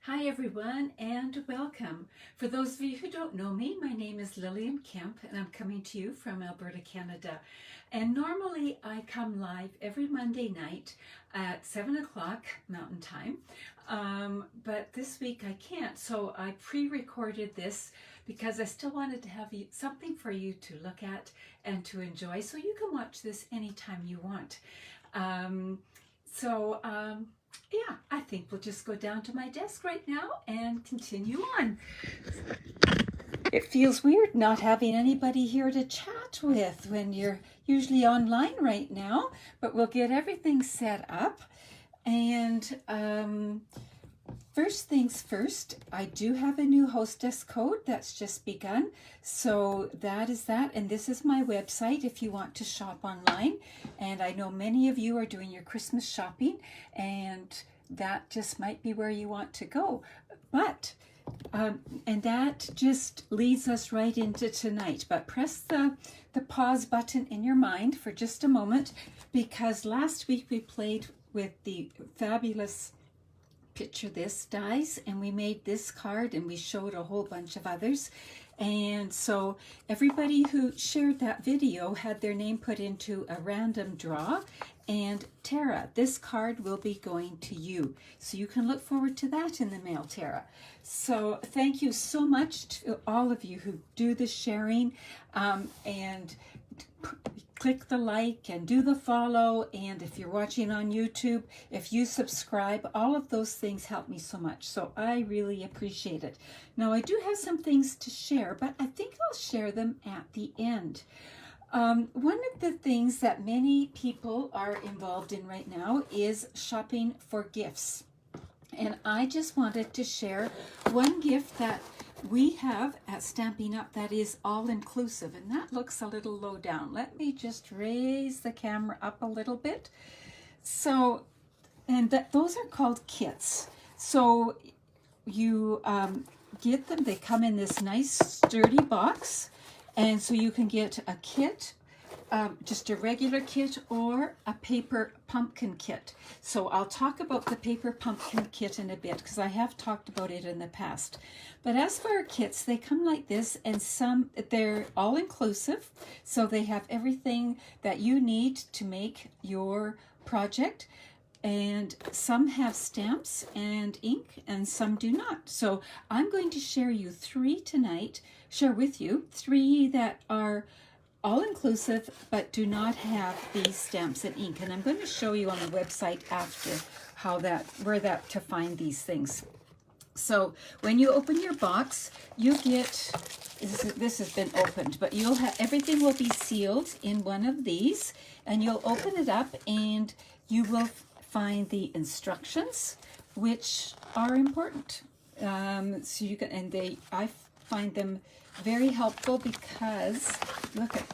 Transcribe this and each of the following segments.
Hi everyone and welcome. For those of you who don't know me, my name is Lillian Kemp and I'm coming to you from Alberta, Canada. And normally I come live every Monday night at 7 o'clock Mountain Time. But this week I can't, so I pre-recorded this because I still wanted to have something for you to look at and to enjoy, so you can watch this anytime you want. Yeah, I think we'll just go down to my desk right now and continue on. It feels weird not having anybody here to chat with when you're usually online right now, but we'll get everything set up. And first things first, I do have a new hostess code that's just begun. So that is that. And this is my website if you want to shop online. And I know many of you are doing your Christmas shopping, and that just might be where you want to go. But, and that just leads us right into tonight. But press the pause button in your mind for just a moment, because last week we played with the fabulous Picture This dies, and we made this card and we showed a whole bunch of others. And so everybody who shared that video had their name put into a random draw. And Tara, this card will be going to you. So you can look forward to that in the mail, Tara. So thank you so much to all of you who do the sharing and click the like and do the follow. And if you're watching on YouTube, if you subscribe, all of those things help me so much. So I really appreciate it. Now I do have some things to share, but I think I'll share them at the end. One of the things that many people are involved in right now is shopping for gifts. And I just wanted to share one gift that we have at Stampin' Up that is all-inclusive, and that looks a little low down. Let me just raise the camera up a little bit. So, and those are called kits. So you get them, they come in this nice sturdy box, and so you can get a kit, just a regular kit, or a paper pumpkin kit. So I'll talk about the paper pumpkin kit in a bit, because I have talked about it in the past. But as for our kits, they come like this, and they're all inclusive. So they have everything that you need to make your project. And some have stamps and ink, and some do not. So I'm going to share with you three that are all-inclusive but do not have these stamps and ink. And I'm going to show you on the website after where to find these things. So when you open your box, you get, this has been opened, but you'll have, everything will be sealed in one of these, and you'll open it up and you will find the instructions, which are important. So you can, and I find them very helpful because look at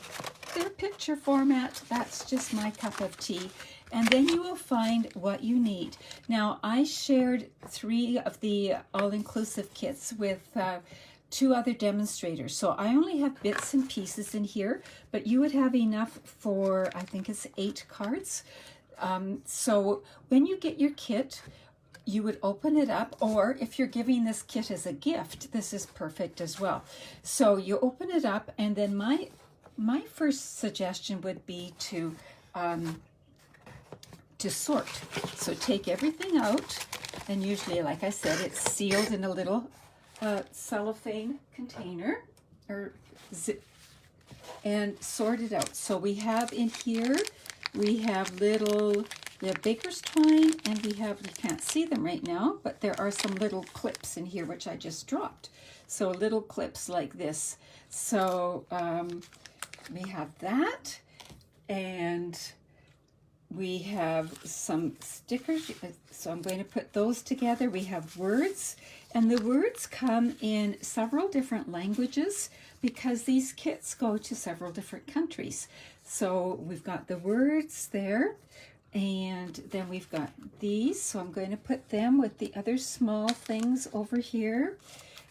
their picture format. That's just my cup of tea. And then you will find what you need. Now, I shared 3 of the all-inclusive kits with 2 other demonstrators. So I only have bits and pieces in here, but you would have enough for, I think it's 8 cards. So when you get your kit, you would open it up, or if you're giving this kit as a gift, this is perfect as well. So you open it up, and then my first suggestion would be to sort. So take everything out, and usually, like I said, it's sealed in a little cellophane container or zip, and sort it out. So we have in here, we have baker's twine, and we have, you can't see them right now, but there are some little clips in here which I just dropped. So little clips like this. So we have that, and we have some stickers, so I'm going to put those together. We have words, and the words come in several different languages because these kits go to several different countries. So we've got the words there, and then we've got these, so I'm going to put them with the other small things over here.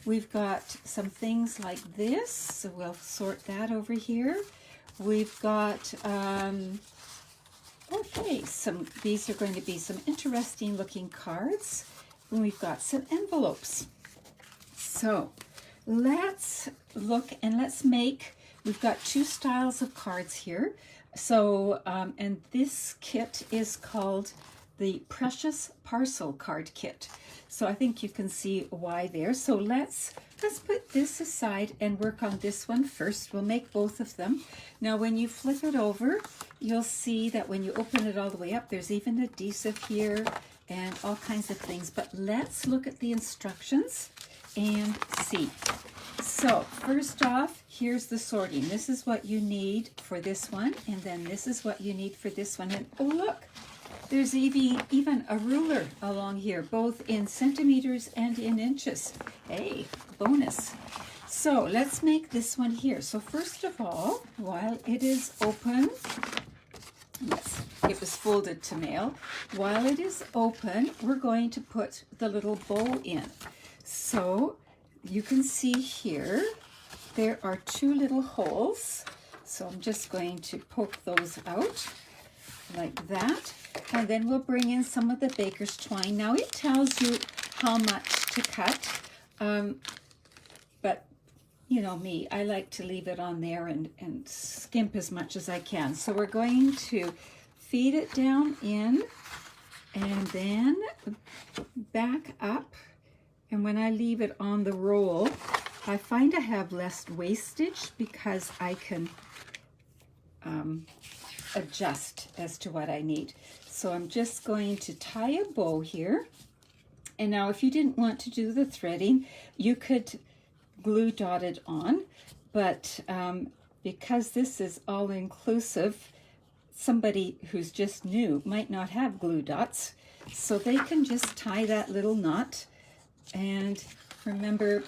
We've got some things like this, so we'll sort that over here. We've got okay, these are going to be some interesting looking cards. we've got some envelopes. So let's look and let's make, we've got 2 styles of cards here. So, and this kit is called the Precious Parcel Card Kit. So I think you can see why there. So let's put this aside and work on this one first. We'll make both of them. Now when you flip it over, you'll see that when you open it all the way up, there's even adhesive here and all kinds of things. But let's look at the instructions and see. So first off, here's the sorting. This is what you need for this one, and then this is what you need for this one. And oh look, there's even a ruler along here, both in centimeters and in inches. Hey, bonus. So let's make this one here. So first of all, while it is open, yes, it was folded to mail. While it is open, we're going to put the little bow in. So you can see here, there are 2 little holes. So I'm just going to poke those out like that. And then we'll bring in some of the baker's twine. Now it tells you how much to cut, but you know me, I like to leave it on there and skimp as much as I can. So we're going to feed it down in and then back up. And when I leave it on the roll, I find I have less wastage because I can adjust as to what I need. So I'm just going to tie a bow here. And now if you didn't want to do the threading, you could glue dot it on. But because this is all inclusive, somebody who's just new might not have glue dots. So they can just tie that little knot. And remember,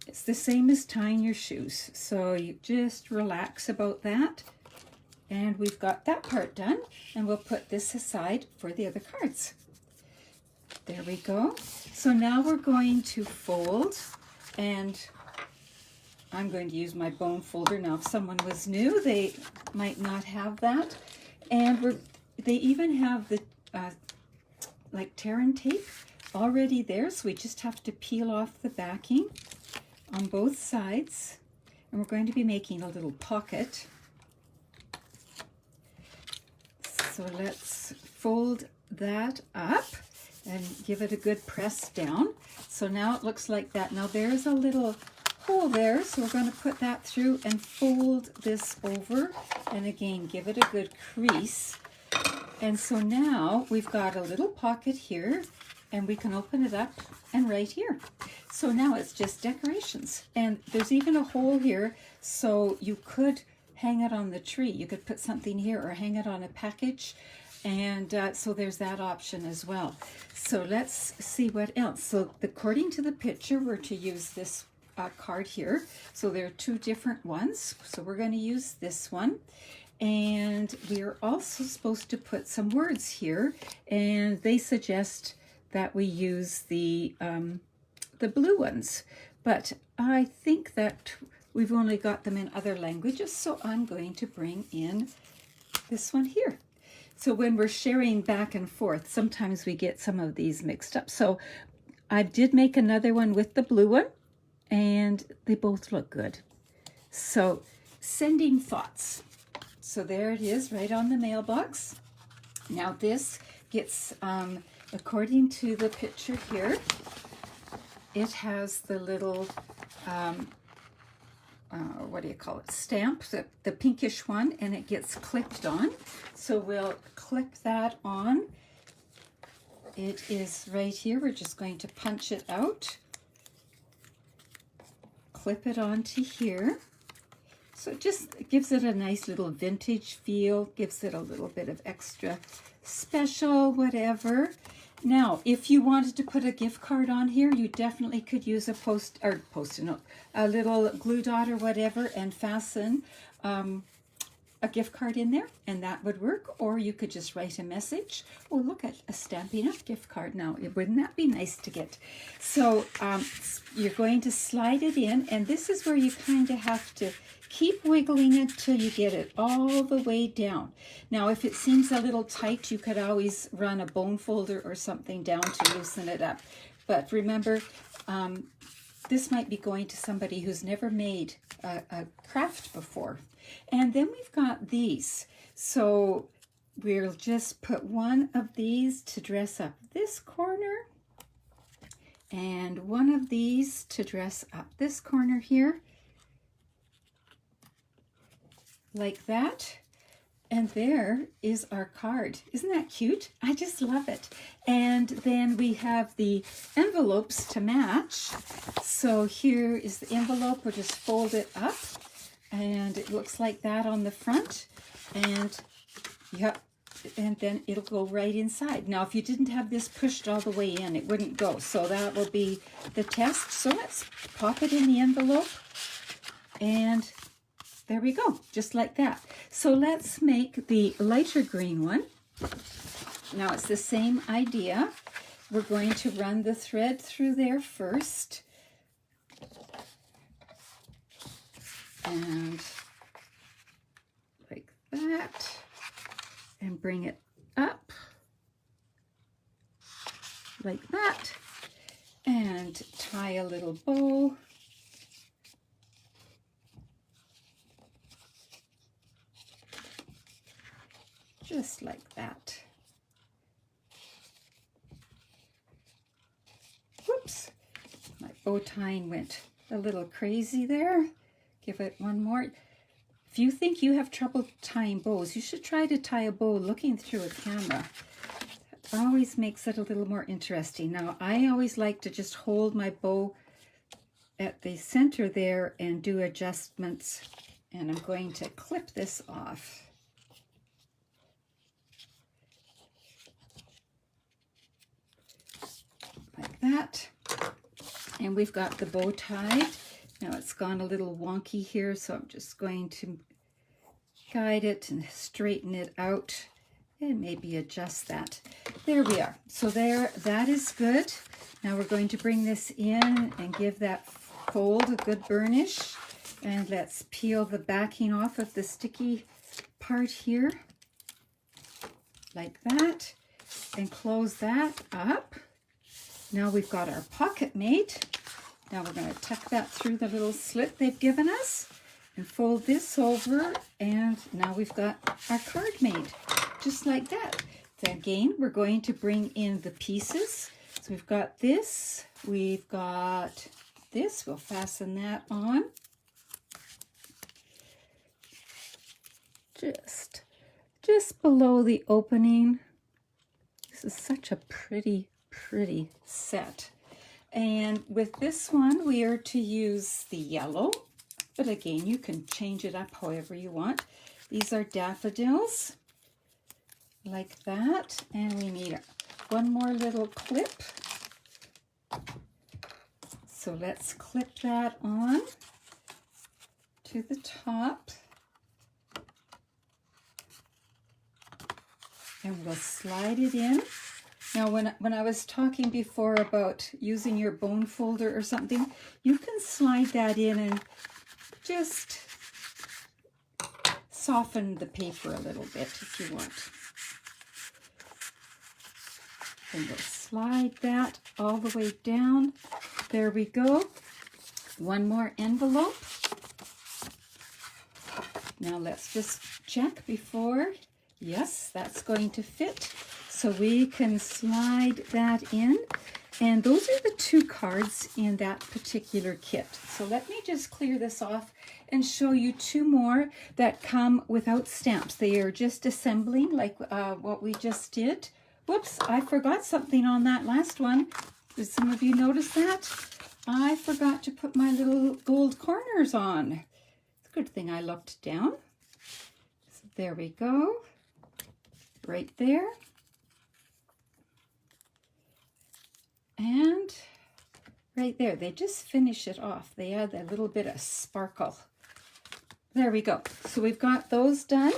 it's the same as tying your shoes. So you just relax about that. And we've got that part done. And we'll put this aside for the other cards. There we go. So now we're going to fold. And I'm going to use my bone folder. Now, if someone was new, they might not have that. And they even have the like tear and tape already there, so we just have to peel off the backing on both sides. And we're going to be making a little pocket. So let's fold that up and give it a good press down. So now it looks like that. Now there's a little hole there, so we're going to put that through and fold this over, and again give it a good crease. And so now we've got a little pocket here, and we can open it up and right here. So now it's just decorations. And there's even a hole here, so you could hang it on the tree. You could put something here or hang it on a package. And so there's that option as well. So let's see what else. So according to the picture, we're to use this card here. So there are 2 different ones. So we're going to use this one. And we are also supposed to put some words here. And they suggest that we use the blue ones, but I think that we've only got them in other languages, so I'm going to bring in this one here. So when we're sharing back and forth, sometimes we get some of these mixed up. So I did make another one with the blue one, and they both look good. So sending thoughts. So there it is, right on the mailbox. Now this gets according to the picture here, it has the little, what do you call it, stamp, the pinkish one, and it gets clipped on. So we'll clip that on. It is right here. We're just going to punch it out, clip it onto here. So it just gives it a nice little vintage feel, gives it a little bit of extra special, whatever. Now, if you wanted to put a gift card on here, you definitely could use a post-it note, a little glue dot or whatever, and fasten a gift card in there, and that would work. Or you could just write a message. Oh, look at a Stampin' Up gift card now. Wouldn't that be nice to get? So you're going to slide it in, and this is where you kind of have to keep wiggling it till you get it all the way down. Now, if it seems a little tight, you could always run a bone folder or something down to loosen it up. But remember, this might be going to somebody who's never made a craft before. And then we've got these. So we'll just put one of these to dress up this corner, and one of these to dress up this corner here, like that. And there is our card. Isn't that cute? I just love it. And then we have the envelopes to match. So here is the envelope. We'll just fold it up, and it looks like that on the front. And yep, and then it'll go right inside. Now, if you didn't have this pushed all the way in, it wouldn't go. So that will be the test. So let's pop it in the envelope, and there we go, just like that. So let's make the lighter green one. Now it's the same idea. We're going to run the thread through there first. And like that. And bring it up like that. And tie a little bow. Just like that. Whoops, my bow tying went a little crazy there. Give it one more. If you think you have trouble tying bows, you should try to tie a bow looking through a camera. It always makes it a little more interesting. Now, I always like to just hold my bow at the center there and do adjustments. And I'm going to clip this off. Like that. And we've got the bow tied. Now it's gone a little wonky here, so I'm just going to guide it and straighten it out and maybe adjust that. There we are. So there, that is good. Now we're going to bring this in and give that fold a good burnish. And let's peel the backing off of the sticky part here. Like that. And close that up. Now we've got our pocket made. Now we're going to tuck that through the little slit they've given us and fold this over, and now we've got our card made, just like that. Then again, we're going to bring in the pieces. So we've got this, we've got this, we'll fasten that on. Just below the opening. This is such a pretty set. And with this one, we are to use the yellow, but again, you can change it up however you want. These are daffodils, like that. And we need one more little clip. So let's clip that on to the top. And we'll slide it in. Now, when I was talking before about using your bone folder or something, you can slide that in and just soften the paper a little bit if you want. And we'll slide that all the way down. There we go. One more envelope. Now let's just check before. Yes, that's going to fit. So we can slide that in. And those are the two cards in that particular kit. So let me just clear this off and show you two more that come without stamps. They are just assembling like what we just did. Whoops, I forgot something on that last one. Did some of you notice that? I forgot to put my little gold corners on. It's a good thing I looked down. So there we go. Right there. And right there, they just finish it off. They add a little bit of sparkle. There we go. So we've got those done.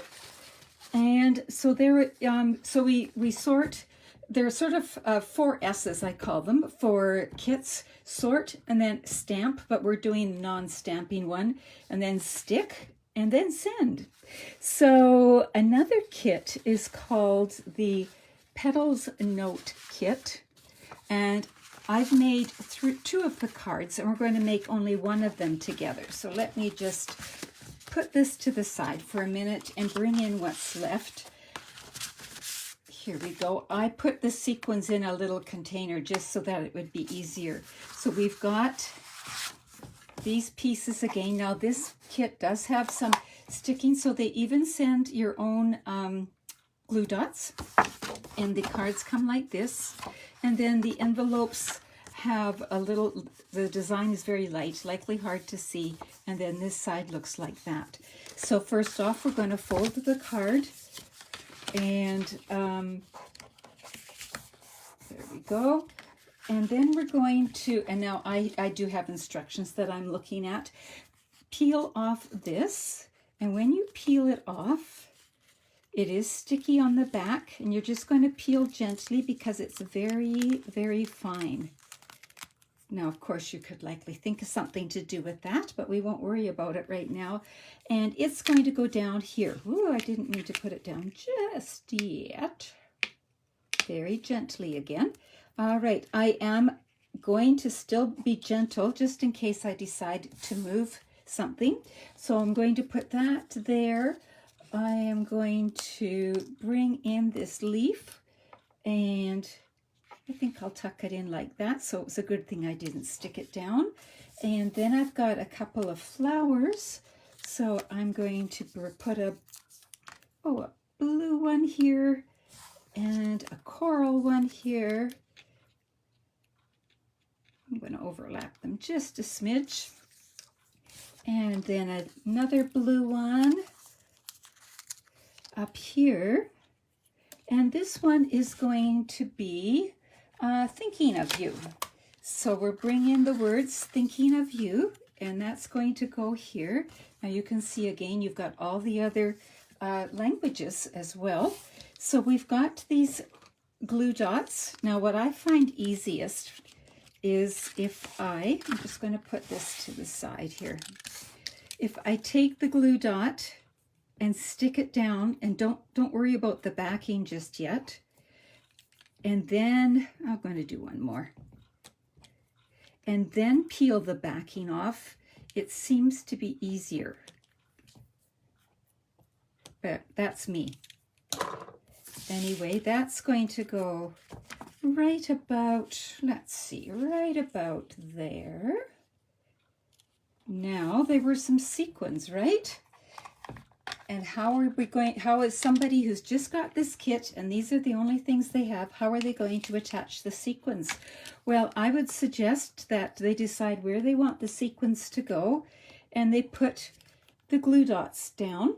And so there, so we sort, there are sort of 4 S's, I call them, for kits: sort, and then stamp, but we're doing non-stamping one, and then stick, and then send. So another kit is called the Petals Note Kit. And I've made two of the cards, and we're going to make only one of them together. So let me just put this to the side for a minute and bring in what's left. Here we go. I put the sequins in a little container just so that it would be easier. So we've got these pieces again. Now this kit does have some sticking, so they even send your own glue dots, and the cards come like this. And then the envelopes have a little, the design is very light, likely hard to see, and then this side looks like that. So first off, we're going to fold the card, and there we go. And then we're going to, and now I do have instructions that I'm looking at. Peel off this, and when you peel it off, it is sticky on the back, and you're just going to peel gently because it's very, very fine. Now, of course, you could likely think of something to do with that, but we won't worry about it right now. And it's going to go down here. Ooh, I didn't mean to put it down just yet. Very gently again. All right, I am going to still be gentle just in case I decide to move something. So I'm going to put that there. I am going to bring in this leaf, and I think I'll tuck it in like that. So it was a good thing I didn't stick it down. And then I've got a couple of flowers. So I'm going to put a blue one here and a coral one here. I'm going to overlap them just a smidge. And then another blue one up here. And this one is going to be thinking of you. So we're bringing the words thinking of you, and that's going to go here. Now you can see again, you've got all the other languages as well. So we've got these glue dots. Now what I find easiest is if I'm just going to put this to the side here. If I take the glue dot and stick it down, and don't worry about the backing just yet. And then I'm going to do one more. And then peel the backing off. It seems to be easier. But that's me. Anyway, that's going to go right about, let's see, right about there. Now, there were some sequins, right? And how is somebody who's just got this kit, and these are the only things they have, how are they going to attach the sequins? Well, I would suggest that they decide where they want the sequins to go, and they put the glue dots down.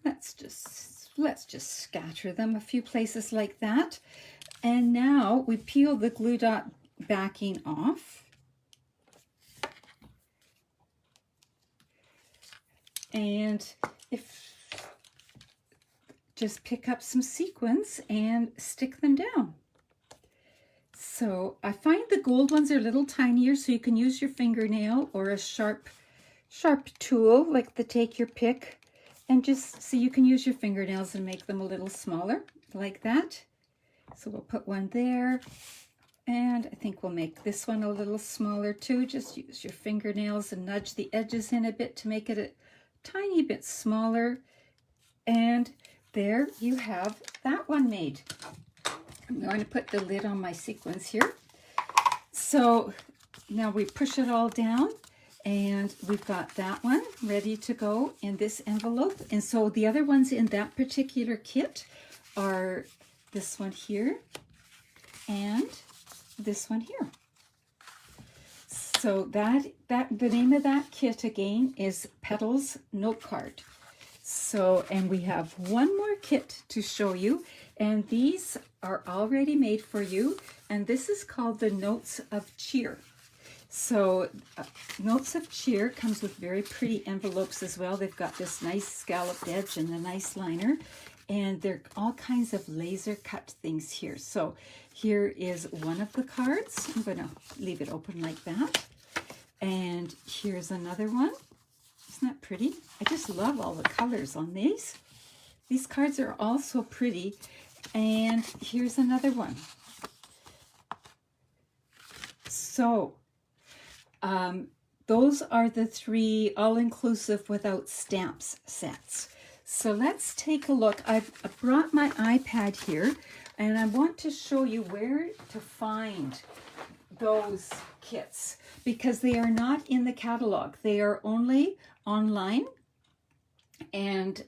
Let's just scatter them a few places like that. And now we peel the glue dot backing off. And just pick up some sequins and stick them down. So I find the gold ones are a little tinier, so you can use your fingernail or a sharp tool, like the take your pick, and just so you can use your fingernails and make them a little smaller, like that. So we'll put one there, and I think we'll make this one a little smaller too. Just use your fingernails and nudge the edges in a bit to make it a tiny bit smaller, and there you have that one made. I'm going to put the lid on my sequins here. So now we push it all down, and we've got that one ready to go in this envelope. And so the other ones in that particular kit are this one here and this one here. So the name of that kit again is Petals Note Card. So, and we have one more kit to show you, and these are already made for you, and this is called the Notes of Cheer. So Notes of Cheer comes with very pretty envelopes as well. They've got this nice scalloped edge and a nice liner, and they're all kinds of laser cut things here. So here is one of the cards. I'm going to leave it open like that. And here's another one. Isn't that pretty? I just love all the colors on these. These cards are all so pretty. And here's another one. So those are the 3 all-inclusive without stamps sets. So let's take a look. I've brought my iPad here, and I want to show you where to find those kits because they are not in the catalog. They are only online. And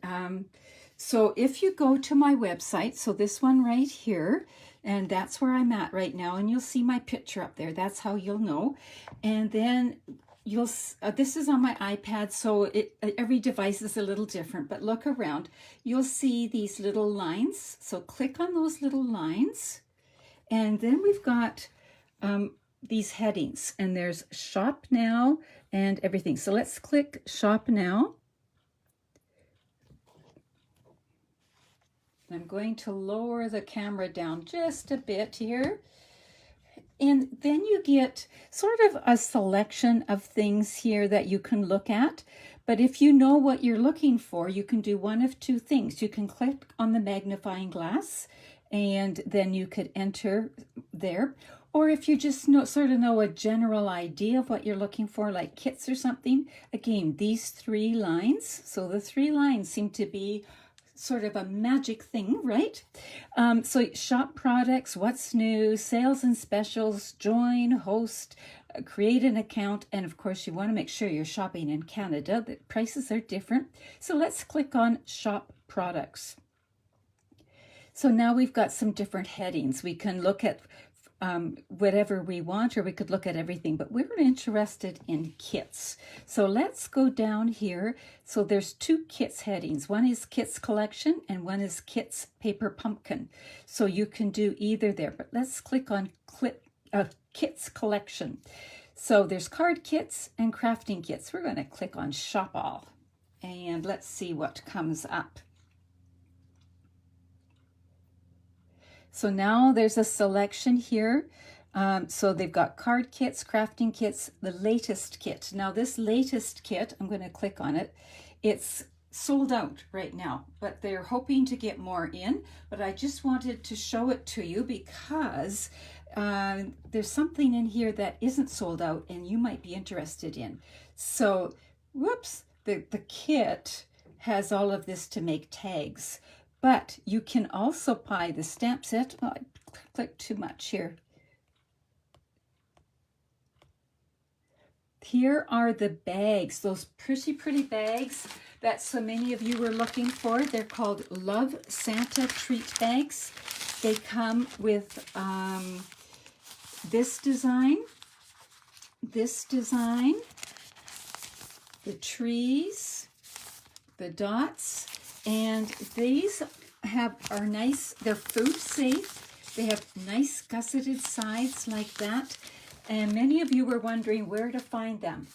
so if you go to my website, so this one right here, and that's where I'm at right now, and you'll see my picture up there. That's how you'll know. And then you'll, this is on my iPad, so every device is a little different, but look around. You'll see these little lines. So click on those little lines. And then we've got these headings, and there's Shop Now and everything. So let's click Shop Now. I'm going to lower the camera down just a bit here. And then you get sort of a selection of things here that you can look at. But if you know what you're looking for, you can do one of 2 things. You can click on the magnifying glass, and then you could enter there. Or if you just sort of know a general idea of what you're looking for, like kits or something, again, these 3 lines. So the 3 lines seem to be sort of a magic thing, right? So shop products, what's new, sales and specials, join, host, create an account, and of course you want to make sure you're shopping in Canada. The prices are different. So let's click on shop products. So now we've got some different headings. We can look at whatever we want, or we could look at everything, but we're interested in kits. So let's go down here. So there's 2 kits headings. One is kits collection and one is kits paper pumpkin. So you can do either there, but let's click on kits collection. So there's card kits and crafting kits. We're going to click on shop all, and let's see what comes up. So now there's a selection here. So they've got card kits, crafting kits, the latest kit. Now this latest kit, I'm going to click on it. It's sold out right now, but they're hoping to get more in. But I just wanted to show it to you because there's something in here that isn't sold out and you might be interested in. So, whoops, the kit has all of this to make tags. But you can also buy the stamp set. Oh, I clicked too much here. Here are the bags, those pretty bags that so many of you were looking for. They're called Love Santa Treat Bags. They come with this design, the trees, the dots, and these are nice. They're food safe. They have nice gusseted sides like that. And many of you were wondering where to find them.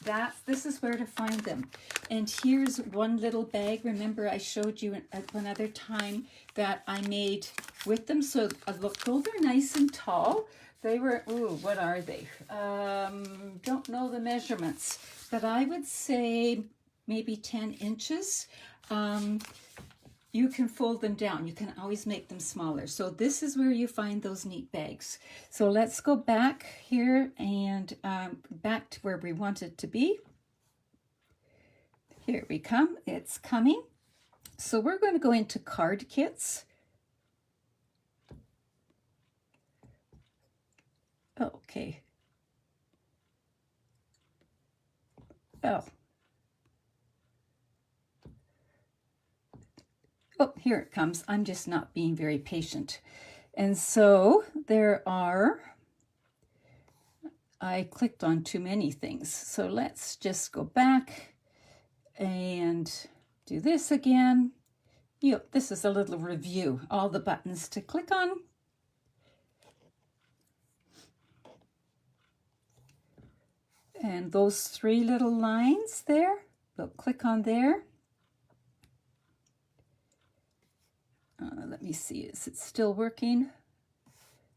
This is where to find them. And here's one little bag. Remember, I showed you at one other time that I made with them. So look, those are nice and tall. They were, ooh, what are they? Don't know the measurements, but I would say maybe 10 inches. You can fold them down. You can always make them smaller. So this is where you find those neat bags. So let's go back here and back to where we wanted to be. Here we come. It's coming. So we're going to go into card kits. Okay. Oh, here it comes. I'm just not being very patient. And so there are, I clicked on too many things. So let's just go back and do this again. This is a little review, all the buttons to click on. And those 3 little lines there, we'll click on there. Let me see, is it still working?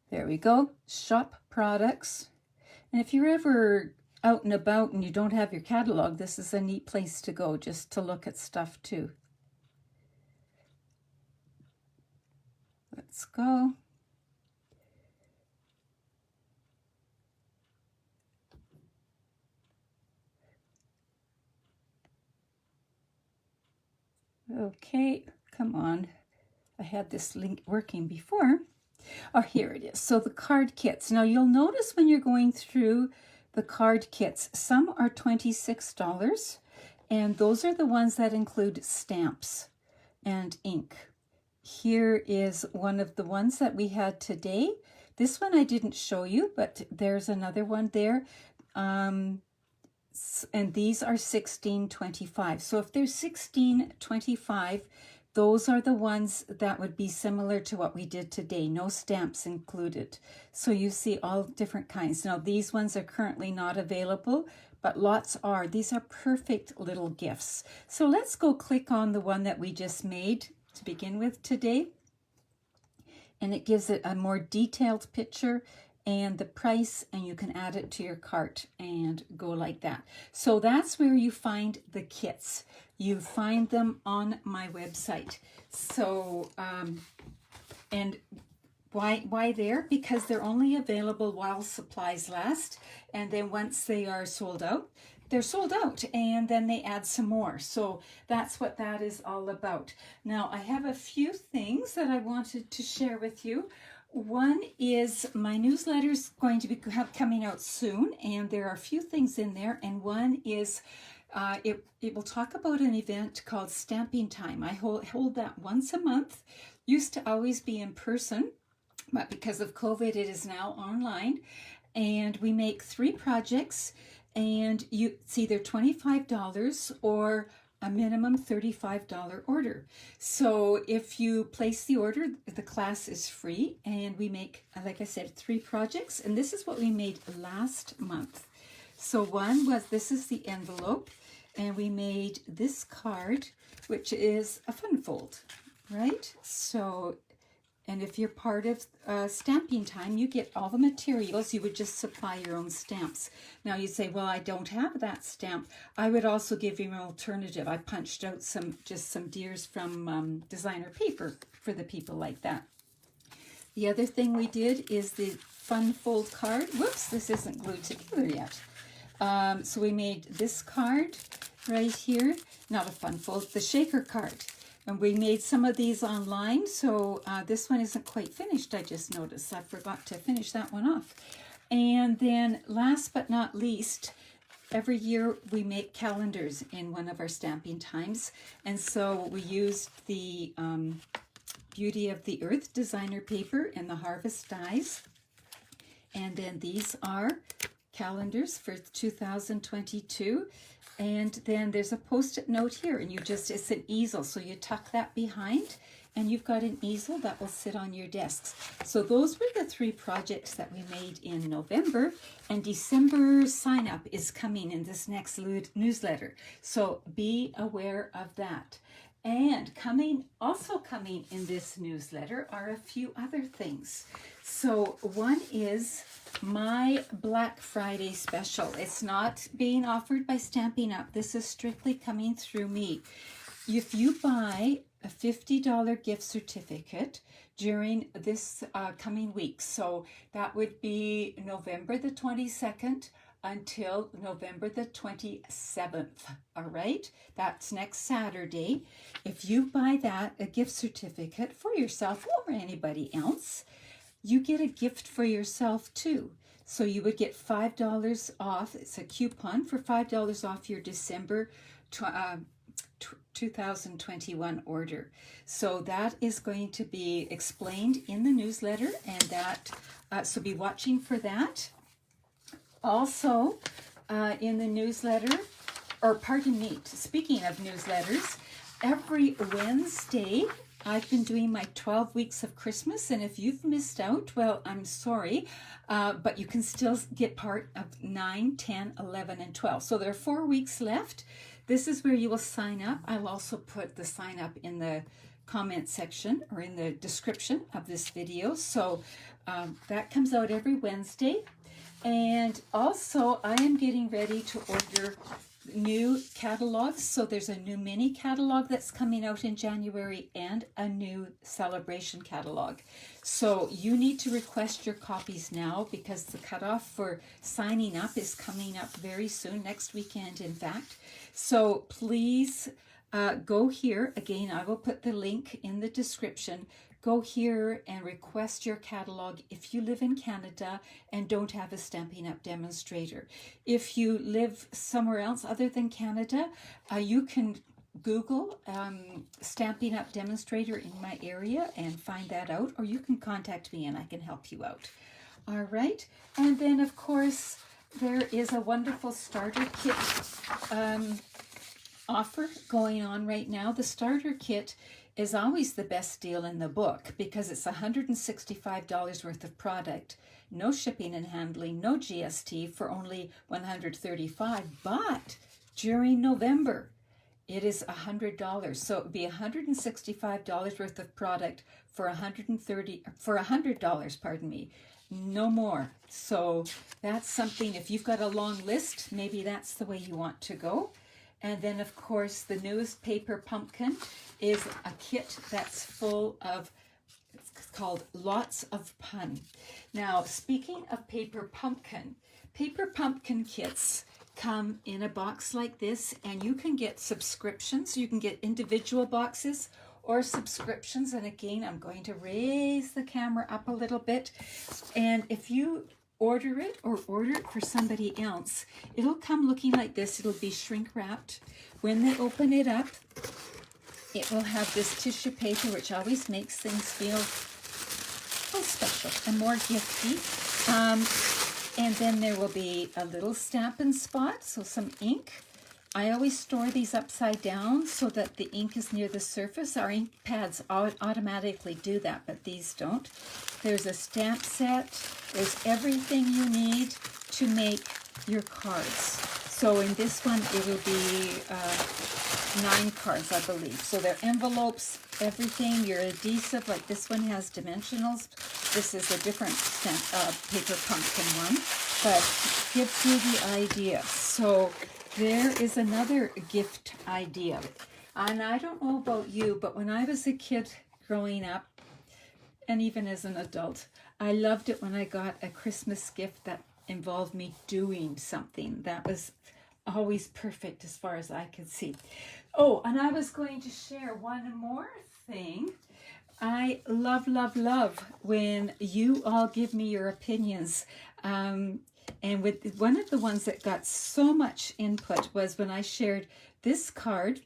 There we go, shop products. And if you're ever out and about and you don't have your catalog, this is a neat place to go just to look at stuff too. Let's go. Okay, come on. I had this link working before. Oh, here it is. So the card kits. Now you'll notice when you're going through the card kits, some are $26, and those are the ones that include stamps and ink. Here is one of the ones that we had today. This one I didn't show you, but there's another one there. And these are $16.25. So if there's $16.25, those are the ones that would be similar to what we did today, no stamps included. So you see all different kinds. Now these ones are currently not available, but lots are. These are perfect little gifts. So let's go click on the one that we just made to begin with today. And it gives it a more detailed picture and the price, and you can add it to your cart and go like that. So that's where you find the kits. You find them on my website. So, and why there? Because they're only available while supplies last, and then once they are sold out, they're sold out, and then they add some more. So that's what that is all about. Now, I have a few things that I wanted to share with you. One is my newsletter is going to be coming out soon, and there are a few things in there, and one is it will talk about an event called Stamping Time. I hold that once a month. Used to always be in person, but because of COVID, it is now online, and we make 3 projects, and it's either $25 or a minimum $35 order. So if you place the order, the class is free, and we make, like I said, 3 projects, and this is what we made last month. So one was, this is the envelope, and we made this card, which is a fun fold, right? So, and if you're part of Stamping Time, you get all the materials. You would just supply your own stamps. Now you say, well, I don't have that stamp. I would also give you an alternative. I punched out just some deers from designer paper for the people like that. The other thing we did is the fun fold card. Whoops, this isn't glued together yet. So we made this card right here. Not a fun fold, the shaker card. And we made some of these online, so this one isn't quite finished, I just noticed. I forgot to finish that one off. And then last but not least, every year we make calendars in one of our Stamping Times. And so we used the Beauty of the Earth designer paper and the Harvest dies. And then these are calendars for 2022. And then there's a post-it note here, and it's an easel, so you tuck that behind, and you've got an easel that will sit on your desks. So those were the 3 projects that we made in November, and December sign-up is coming in this next newsletter. So be aware of that. And also coming in this newsletter are a few other things. So one is my Black Friday special. It's not being offered by Stampin' Up. This is strictly coming through me. If you buy a $50 gift certificate during this coming week, so that would be November the 22nd until November the 27th, all right? That's next Saturday. If you buy a gift certificate for yourself or anybody else, you get a gift for yourself too. So you would get $5 off. It's a coupon for $5 off your December 2021 order. So that is going to be explained in the newsletter, and that so be watching for that. Also, in the newsletter, or pardon me, speaking of newsletters, every Wednesday I've been doing my 12 weeks of Christmas, and if you've missed out, well, I'm sorry, but you can still get part of 9, 10, 11, and 12. So there are 4 weeks left. This is where you will sign up. I'll also put the sign up in the comment section or in the description of this video. So that comes out every Wednesday. And also, I am getting ready to order new catalogs. So there's a new mini catalog that's coming out in January and a new celebration catalog. So you need to request your copies now, because the cutoff for signing up is coming up very soon, next weekend in fact. So please go here. Again, I will put the link in the description. Go here and request your catalog if you live in Canada and don't have a Stampin' Up! Demonstrator. If you live somewhere else other than Canada, you can Google Stampin' Up! Demonstrator in my area and find that out, or you can contact me and I can help you out. All right, and then of course there is a wonderful starter kit offer going on right now. The starter kit is always the best deal in the book because it's $165 worth of product, no shipping and handling, no GST, for only $135. But during November, it is $100. So it would be $165 worth of product for $100, pardon me. No more. So that's something, if you've got a long list, maybe that's the way you want to go. And then, of course, the newest Paper Pumpkin is a kit that's full of, it's called Lots of Fun. Now, speaking of Paper Pumpkin kits come in a box like this, and you can get subscriptions. You can get individual boxes or subscriptions. And again, I'm going to raise the camera up a little bit. And if you order it or order it for somebody else, it'll come looking like this. It'll be shrink wrapped. When they open it up, it will have this tissue paper, which always makes things feel special and more gifty. And then there will be a little Stampin' spot, so some ink. I always store these upside down so that the ink is near the surface. Our ink pads automatically do that, but these don't. There's a stamp set. There's everything you need to make your cards. So in this one, it will be 9 cards, I believe. So they're envelopes, everything, your adhesive, like this one has dimensionals. This is a different Paper Pumpkin one, but gives you the idea. So there is another gift idea. And I don't know about you, but when I was a kid growing up, and even as an adult, I loved it when I got a Christmas gift that involved me doing something. That was always perfect as far as I could see. Oh, and I was going to share one more thing. I love, love, love when you all give me your opinions. And with one of the ones that got so much input was when I shared this card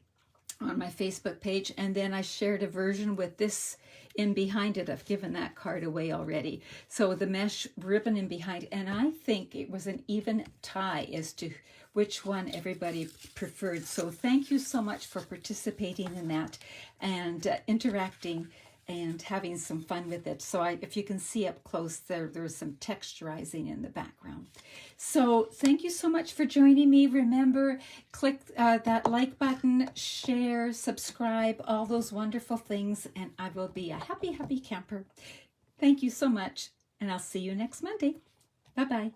on my Facebook page, and then I shared a version with this in behind it. I've given that card away already. So the mesh ribbon in behind, and I think it was an even tie as to which one everybody preferred. So thank you so much for participating in that and interacting and having some fun with it. So if you can see up close, there's some texturizing in the background. So thank you so much for joining me. Remember, click that like button, share, subscribe, all those wonderful things, and I will be a happy, happy camper. Thank you so much, and I'll see you next Monday. Bye-bye.